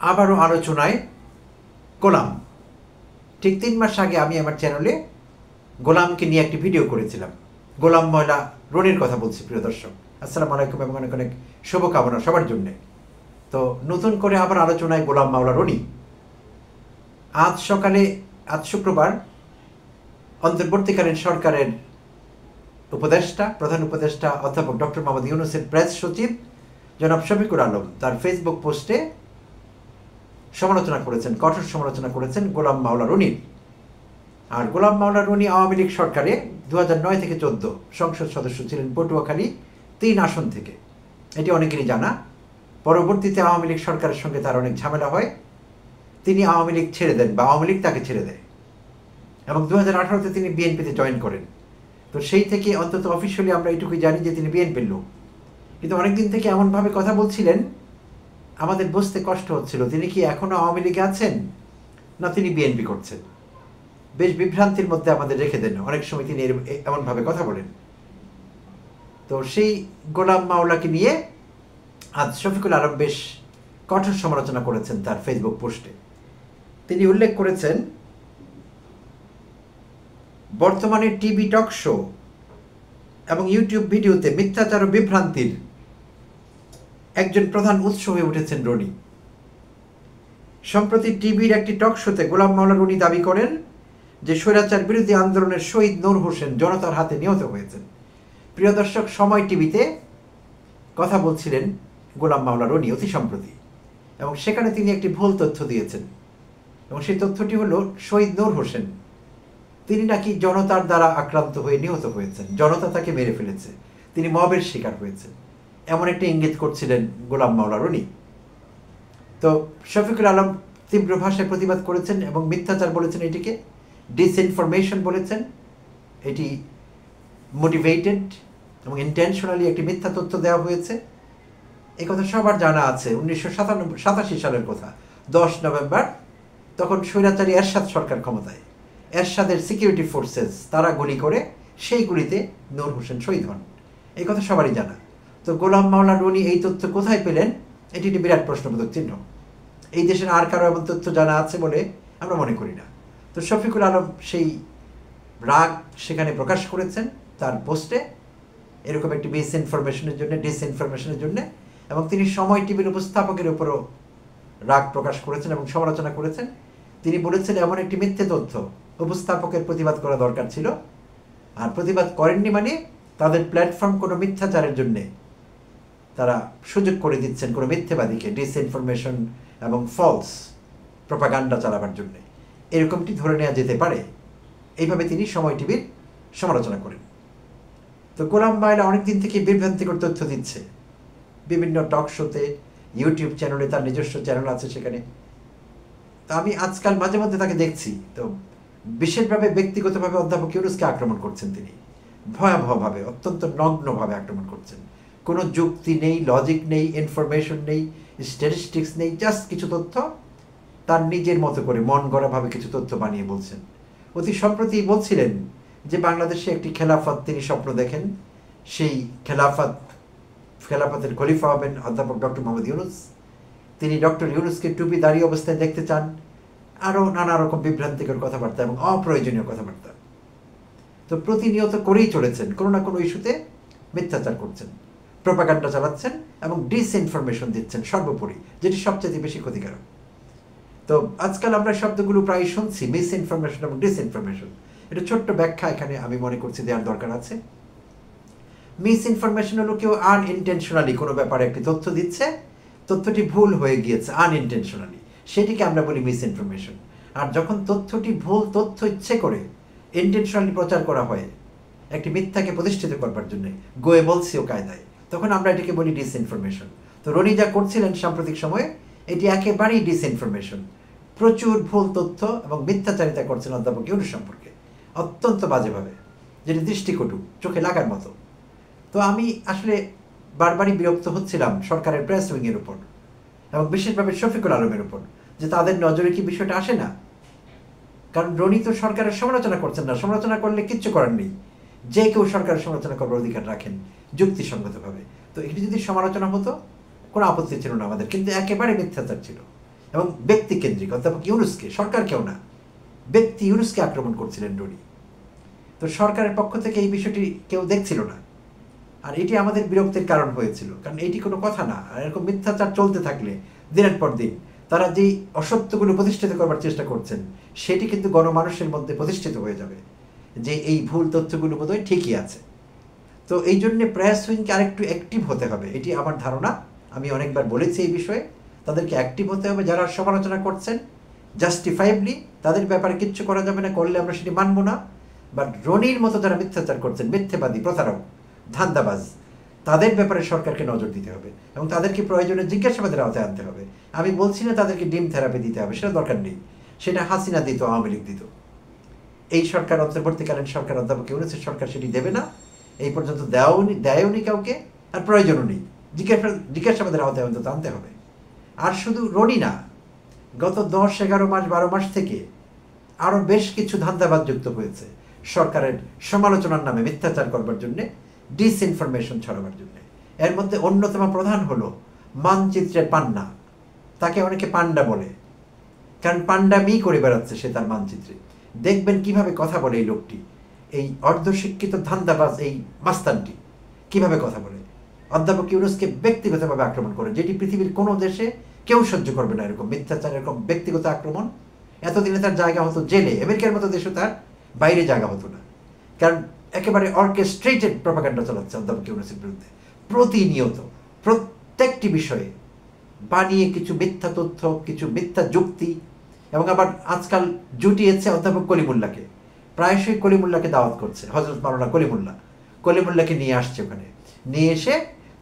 আবারও আলোচনায় গোলাম। ঠিক ৩ মাস আগে আমি আমার চ্যানেলে গোলামকে নিয়ে একটি ভিডিও করেছিলাম। গোলাম ময়লা রনির কথা বলছি। প্রিয় দর্শক, আসসালামু আলাইকুম এবং অনেক অনেক শুভকামনা সবার জন্যে। তো নতুন করে আবার আলোচনায় গোলাম মাওলা রনি। আজ শুক্রবার অন্তর্বর্তীকালীন সরকারের প্রধান উপদেষ্টা অধ্যাপক ডক্টর মোহাম্মদ ইউনূসের প্রেস সচিব জনাব শফিকুল আলম তার ফেসবুক পোস্টে সমালোচনা করেছেন, কঠোর সমালোচনা করেছেন গোলাম মাওলা রনির। আর গোলাম মাওলা রনি আওয়ামী লীগ সরকারে 2009 থেকে 14 সংসদ সদস্য ছিলেন পটুয়াখালী 3 আসন থেকে। এটি অনেকেরই জানা। পরবর্তীতে আওয়ামী লীগ সরকারের সঙ্গে তার অনেক ঝামেলা হয়, তিনি আওয়ামী লীগ ছেড়ে দেন বা আওয়ামী লীগ তাকে ছেড়ে দেয় এবং 2018-তে তিনি বিএনপিতে জয়েন করেন। তো সেই থেকে অন্তত অফিসিয়ালি আমরা এটুকুই জানি যে তিনি বিএনপির লোক। কিন্তু অনেকদিন থেকে এমনভাবে কথা বলছিলেন আমাদের বুঝতে কষ্ট হচ্ছিল তিনি কি এখনো আওয়ামী লীগে আছেন না তিনি বিএনপি করছেন। বেশ বিভ্রান্তির মধ্যে আমাদের রেখে দেন অনেক সময় তিনি এমনভাবে কথা বলেন। তো সেই গোলাম মাওলাকে নিয়ে আজ শফিকুল আলম বেশ কঠোর সমালোচনা করেছেন তার ফেসবুক পোস্টে। তিনি উল্লেখ করেছেন, বর্তমানে টিভি টক শো এবং ইউটিউব ভিডিওতে মিথ্যাচার ও বিভ্রান্তির একজন প্রধান উৎস হয়ে উঠেছেন রনি। সম্প্রতি টিভির একটি টক শোতে গোলাম মাওলা রনি দাবি করেন যে স্বৈরাচার বিরোধী আন্দোলনের শহীদ নূর হোসেন জনতার হাতে নিহত হয়েছেন। প্রিয় দর্শক, সময় টিভিতে কথা বলছিলেন গোলাম মাওলা রনি অতি সম্প্রতি, এবং সেখানে তিনি একটি ভুল তথ্য দিয়েছেন। এবং সেই তথ্যটি হলো শহীদ নূর হোসেন তিনি নাকি জনতার দ্বারা আক্রান্ত হয়ে নিহত হয়েছেন, জনতা তাকে মেরে ফেলেছে, তিনি মবের শিকার হয়েছেন, এমন একটা ইঙ্গিত করছিলেন গোলাম মাওলা রনি। তো শফিকুল আলম তীব্র ভাষায় প্রতিবাদ করেছেন এবং মিথ্যাচার বলেছেন, এটিকে ডিসইনফরমেশন বলেছেন। এটি মোটিভেটেড এবং ইন্টেনশনালি একটি মিথ্যা তথ্য দেওয়া হয়েছে। এই কথা সবার জানা আছে। 1987 সালের কথা, 10 নভেম্বর, তখন স্বৈরাচারী এরশাদ সরকার ক্ষমতায়। এরশাদের সিকিউরিটি ফোর্সেস তারা গুলি করে, সেই গুলিতে নূর হোসেন শহীদ হন। এই কথা সবারই জানা। তো গোলাম মাওলা রনি এই তথ্য কোথায় পেলেন, এটি একটি বিরাট প্রশ্নবোধক চিহ্ন। এই দেশের আর কারো এমন তথ্য জানা আছে বলে আমরা মনে করি না। তো শফিকুল আলম সেই রাগ সেখানে প্রকাশ করেছেন তার পোস্টে, এরকম একটি ডিসইনফরমেশনের জন্য, এবং তিনি সময় টিভির উপস্থাপকের উপরও রাগ প্রকাশ করেছেন এবং সমালোচনা করেছেন। তিনি বলেছেন এমন একটি মিথ্যে তথ্য উপস্থাপকের প্রতিবাদ করা দরকার ছিল, আর প্রতিবাদ করেননি মানে তাদের প্ল্যাটফর্ম কোনো মিথ্যাচারের জন্যে তারা সুযোগ করে দিচ্ছেন কোনো মিথ্যেবাদীকে ডিসইনফরমেশন এবং ফলস প্রপাগান্ডা চালাবার জন্যে, এরকমটি ধরে নেওয়া যেতে পারে। এইভাবে তিনি সময় টিভির সমালোচনা করেন। তো গোলাম মাওলা অনেকদিন থেকে বিভ্রান্তিকর তথ্য দিচ্ছে বিভিন্ন টক শোতে, ইউটিউব চ্যানেলে, তার নিজস্ব চ্যানেল আছে সেখানে। তো আমি আজকাল মাঝে মধ্যে তাকে দেখছি, তো বিশেষভাবে ব্যক্তিগতভাবে অধ্যাপক ইউনূসকে আক্রমণ করছেন তিনি, ভয়াবহভাবে, অত্যন্ত নগ্নভাবে আক্রমণ করছেন। কোনো যুক্তি নেই, লজিক নেই, ইনফরমেশন নেই, স্ট্যাটিস্টিক্স নেই, জাস্ট কিছু তথ্য তার নিজের মতো করে মন গড়াভাবে কিছু তথ্য বানিয়ে বলছেন। অতি সম্প্রতি বলছিলেন যে বাংলাদেশে একটি খেলাফত তিনি স্বপ্ন দেখেন, সেই খেলাফতের খলিফা হবেন অধ্যাপক ডক্টর মোহাম্মদ ইউনূস। তিনি ডক্টর ইউনূসকে টুপি দাঁড়িয়ে অবস্থায় দেখতে চান, আরও নানা রকম বিভ্রান্তিকর কথাবার্তা এবং অপ্রয়োজনীয় কথাবার্তা তো প্রতিনিয়ত করেই চলেছেন। কোনো না কোনো ইস্যুতে মিথ্যাচার করছেন, প্রপাগান্ডা চালাচ্ছেন এবং ডিসইনফরমেশন দিচ্ছেন সর্বোপরি, যেটি সবচেয়ে বেশি ক্ষতিকারক। তো আজকাল আমরা শব্দগুলো প্রায় শুনছি, মিসইনফরমেশন এবং ডিসইনফরমেশন। এটা ছোট্ট ব্যাখ্যা এখানে আমি মনে করছি দেওয়ার দরকার আছে। মিসইনফরমেশন হলো কেউ আনইনটেনশনালি কোনো ব্যাপারে একটি তথ্য দিচ্ছে, তথ্যটি ভুল হয়ে গিয়েছে আনইনটেনশনালি, সেটিকে আমরা বলি মিসইনফরমেশন। আর যখন তথ্যটি ভুল তথ্য ইচ্ছে করে ইন্টেনশনালি প্রচার করা হয় একটি মিথ্যাকে প্রতিষ্ঠিত করবার জন্য গোয়েবলসীয় কায়দায়, তখন আমরা এটিকে বলি ডিসইনফরমেশন। তো রনি যা করছিলেন সাম্প্রতিক সময়ে, এটি একেবারেই ডিসইনফরমেশন। প্রচুর ভুল তথ্য এবং মিথ্যাচারিতা করছেন অধ্যাপক ইউনূস সম্পর্কে, অত্যন্ত বাজেভাবে, যেটি দৃষ্টিকটু, চোখে লাগার মতো। তো আমি আসলে বারবারই বিরক্ত হচ্ছিলাম সরকারের প্রেস উইংয়ের উপর এবং বিশেষভাবে শফিকুল আলমের উপর, যে তাদের নজরে কি বিষয়টা আসে না। কারণ রনি তো সরকারের সমালোচনা করছেন না, সমালোচনা করলে কিচ্ছু করার নেই, যে কেউ সরকারের সমালোচনা করবার অধিকার রাখেন যুক্তিসঙ্গতভাবে। তো এটি যদি সমালোচনা হতো কোনো আপত্তি ছিল না আমাদের, কিন্তু একেবারে মিথ্যাচার ছিল। এবং ব্যক্তিকেন্দ্রিক। অধ্যাপক ইউনূসকে, সরকারকেও না, ব্যক্তি ইউনূসকে আক্রমণ করছিলেন রনি। তো সরকারের পক্ষ থেকে এই বিষয়টি কেউ দেখছিল না, আর এটি আমাদের বিরক্তির কারণ হয়েছিল, কারণ এটি কোনো কথা না। আর এরকম মিথ্যাচার চলতে থাকলে দিনের পর দিন তারা যেই অসত্যগুলো প্রতিষ্ঠিত করবার চেষ্টা করছেন সেটি কিন্তু গণমানুষের মধ্যে প্রতিষ্ঠিত হয়ে যাবে যে এই ভুল তথ্যগুলো বোধহয় ঠিকই আছে। তো এই জন্যে প্রেস উইংকে আরেকটু অ্যাক্টিভ হতে হবে, এটি আমার ধারণা। আমি অনেকবার বলেছি এই বিষয়ে, তাদেরকে অ্যাক্টিভ হতে হবে। যারা সমালোচনা করছেন জাস্টিফাইবলি, তাদের ব্যাপারে কিচ্ছু করা যাবে না, করলে আমরা সেটি মানব না। বাট রনির মতো যারা মিথ্যাচার করছেন, মিথ্যেবাদী, প্রতারক, ধান্দাবাজ, তাদের ব্যাপারে সরকারকে নজর দিতে হবে এবং তাদেরকে প্রয়োজনে জিজ্ঞাসাবাদের আওতায় আনতে হবে। আমি বলছি না তাদেরকে ডিম থেরাপি দিতে হবে, সেটা দরকার নেই, সেটা হাসিনা দিত, আওয়ামী লীগ দিত। এই সরকার, অন্তর্বর্তীকালীন সরকার, অধ্যাপক ইউনূসের সরকার সেটি দেবে না, এই পর্যন্ত দেয়ওনি কাউকে, আর প্রয়োজনও নেই। জিজ্ঞাসাবাদের আওতায় অন্তত আনতে হবে। আর শুধু রনি না, গত 10-11 মাস 12 মাস থেকে আরও বেশ কিছু ধান্দাবাজ যুক্ত হয়েছে সরকারের সমালোচনার নামে মিথ্যাচার করবার জন্যে, ডিসইনফরমেশন ছড়াবার জন্যে। এর মধ্যে অন্যতম প্রধান হলো মানচিত্রের পান্না। তাকে অনেকে পান্ডা বলে, কারণ পান্ডামি করে বেড়াচ্ছে সে তার মানচিত্রে। দেখবেন কিভাবে কথা বলে এই লোকটি, এই অর্ধশিক্ষিত ধান্দাবাজ, এই মাস্তানটি কিভাবে কথা বলে। অধ্যাপক ইউনূসকে ব্যক্তিগতভাবে আক্রমণ করে, যেটি পৃথিবীর কোনো দেশে কেউ সহ্য করবে না, এরকম মিথ্যাচার, এরকম ব্যক্তিগত আক্রমণ। এতদিনে তার জায়গা হতো জেলে, আমেরিকার মতো দেশে তার বাইরে জায়গা হতো না, কারণ একেবারে অর্কেস্ট্রেটেড প্রপাগান্ডা চালাচ্ছে অধ্যাপক ইউনূসের বিরুদ্ধে প্রতিনিয়ত, প্রত্যেকটি বিষয়ে বানিয়ে কিছু মিথ্যা তথ্য, কিছু মিথ্যা যুক্তি। এবং আবার আজকাল জুটিয়েছে অধ্যাপক কলিমুল্লাহকে, প্রায়শই কলিমুল্লাহকে দাওয়াত করছে, হযরত মাওলানা কলিমুল্লাহকে নিয়ে আসছে ওখানে, নিয়ে এসে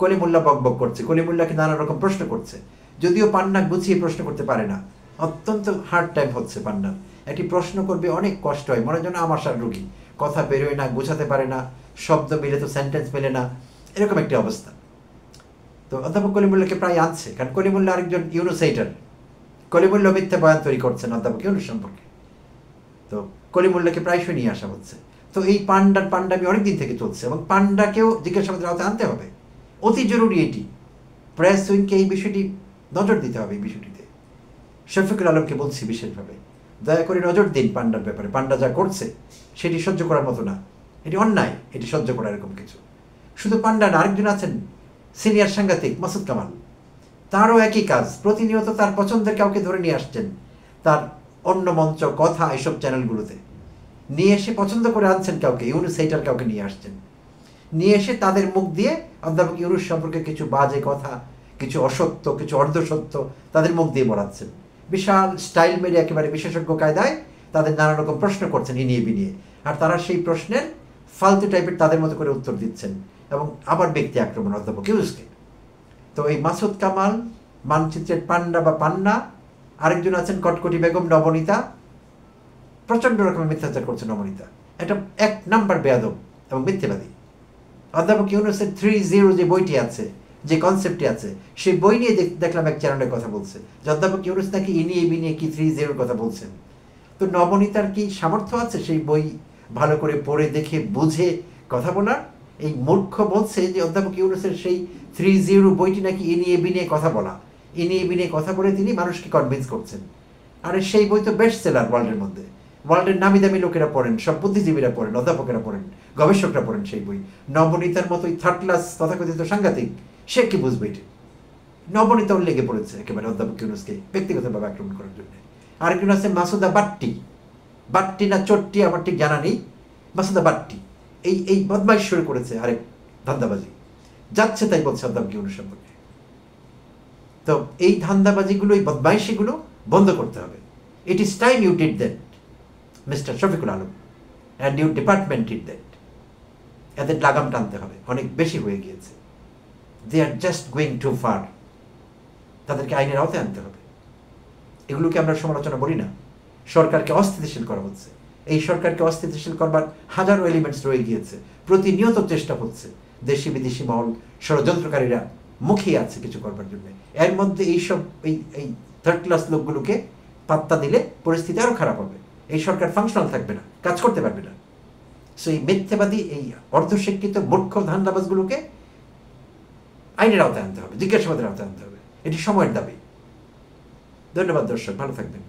কলিমুল্লাহ বকবক করছে, কলিমুল্লাহকে নানা রকম প্রশ্ন করছে। যদিও পান্না গুছিয়ে প্রশ্ন করতে পারে না, অত্যন্ত হার্ড টাইম হচ্ছে পান্নার। একটি প্রশ্ন করবে অনেক কষ্ট হয়, মনে হয় যেন আমাশার রোগী, কথা বেরোয় না, গোছাতে পারে না, শব্দ মিলে তো সেন্টেন্স মেলে না, এরকম একটি অবস্থা। তো অধ্যাপক কলিমুল্লাহকে প্রায় আনছে, কারণ কলিমুল্লাহ আরেকজন ইউনুসাইটার। কলিমুল্লাহ মিথ্যা বয়ান তৈরি করছেন অধ্যাপক ইউনূস সম্পর্কে, তো কলিমুল্লাহকে প্রায়শই নিয়ে আসা হচ্ছে। তো এই পান্ডামি অনেকদিন থেকে চলছে এবং পান্ডাকেও জিজ্ঞাসাবাদের আওতায় আনতে হবে, অতি জরুরি এটি। প্রেস উইংকে এই বিষয়টি নজর দিতে হবে। এই বিষয়টিতে শফিকুল আলমকে বলছি বিশেষভাবে, দয়া করে নজর দিন পান্ডার ব্যাপারে। পান্ডা যা করছে সেটি সহ্য করার মতো না, এটি অন্যায়, এটি সহ্য করা এরকম কিছু। শুধু পান্ডা না, আরেকজন আছেন সিনিয়র সাংবাদিক মাসুদ কামাল, তারও একই কাজ। প্রতিনিয়ত তার পছন্দের কাউকে ধরে নিয়ে আসছেন তার অন্য মঞ্চ, কথা, এইসব চ্যানেলগুলোতে নিয়ে এসে পছন্দ করে আনছেন কাউকে, ইউনুসাইটার কাউকে নিয়ে আসছেন, নিয়ে এসে তাদের মুখ দিয়ে অধ্যাপক ইউনূস সম্পর্কে কিছু বাজে কথা, কিছু অসত্য, কিছু অর্ধসত্য তাদের মুখ দিয়ে বলাচ্ছেন। বিশাল স্টাইল মেরে একেবারে বিশেষজ্ঞ কায়দায় তাদের নানা রকম প্রশ্ন করছেন ইনিয়ে বিনিয়ে, আর তারা সেই প্রশ্নের ফালতু টাইপের তাদের মতো করে উত্তর দিচ্ছেন এবং আবার ব্যক্তি আক্রমণ অধ্যাপক ইউনূসকে। তো এই মাসুদ কামাল, মানচিত্রের পান্ডা বা পান্না, আরেকজন আছেন কটকটি বেগম নবনীতা, প্রচণ্ড রকমের মিথ্যাচার করছে নবনীতা, এটা 1 নাম্বার বেয়াদব এবং মিথ্যেবাদী। অধ্যাপক ইউনূসের 3-0 যে বইটি আছে, যে কনসেপ্টটি আছে, সেই বই নিয়ে দেখলাম এক চ্যানেলের কথা বলছে যে অধ্যাপক ইউনূস নাকি ইনিয়ে বিনিয়ে কি 3-0 কথা বলছেন। তো নবনীতার কি সামর্থ্য আছে সেই বই ভালো করে পড়ে দেখে বুঝে কথা বলার? এই মূর্খ বলছে যে অধ্যাপক ইউনূসের সেই 3-0 বইটি নাকি ইনিয়ে বিনিয়ে কথা বলা, ইনিয়ে বিনিয়ে কথা বলে তিনি মানুষকে কনভিন্স করছেন। আরে সেই বই তো বেস্ট সেলার ওয়ার্ল্ডের মধ্যে, ওয়ার্ল্ডের নামি দামি লোকেরা পড়েন, সব বুদ্ধিজীবীরা পড়েন, অধ্যাপকেরা পড়েন, গবেষকরা পড়েন সেই বই। নবনীতার মতোই থার্ড ক্লাস তথাকথিত সাংঘাতিক, সে কি বুঝবে এটি? নবনীতা লেগে পড়েছে একেবারে অধ্যাপক ইউনূসকে ব্যক্তিগতভাবে আক্রমণ করার জন্য। আরেকজন আছে মাসুদা বাট্টি না চট্টি আমার ঠিক জানা নেই, মাসুদা বাট্টি এই বদমাইশ শুরু করেছে, আরেক ধান্দাবাজি যাচ্ছে তাই বলছে অধ্যাপক ইউনূস সম্পর্কে। তো এই ধান্দাবাজিগুলো, এই বদমাইশিগুলো বন্ধ করতে হবে। It is time you did that mister Shafiqul Alam, and your department did that. এদের লাগাম টানতে হবে, অনেক বেশি হয়ে গিয়েছে। They are just going too far, তাদেরকে আইনের আওতায় আনতে হবে। এগুলোকে আমরা সমালোচনা বলি না, সরকারকে অস্থিতিশীল করা হচ্ছে। এই সরকারকে অস্থিতিশীল করবার হাজারো এলিমেন্টস রয়ে গিয়েছে, প্রতিনিয়ত চেষ্টা হচ্ছে, দেশি বিদেশি মহল, ষড়যন্ত্রকারীরা মুখিয়ে আছে কিছু করবার জন্য। এর মধ্যে এইসব এই থার্ড ক্লাস লোকগুলোকে পাত্তা দিলে পরিস্থিতি আরও খারাপ হবে, এই সরকার ফাংশনাল থাকবে না, কাজ করতে পারবে না। সো এই মিথ্যাবাদী, এই অর্ধশিক্ষিত মূর্খ ধান্দাবাজগুলোকে আইনের আওতায় আনতে হবে, জিজ্ঞাসাবাদের আওতায় আনতে হবে, এটি সময়ের দাবি। ধন্যবাদ দর্শক, ভালো থাকবেন।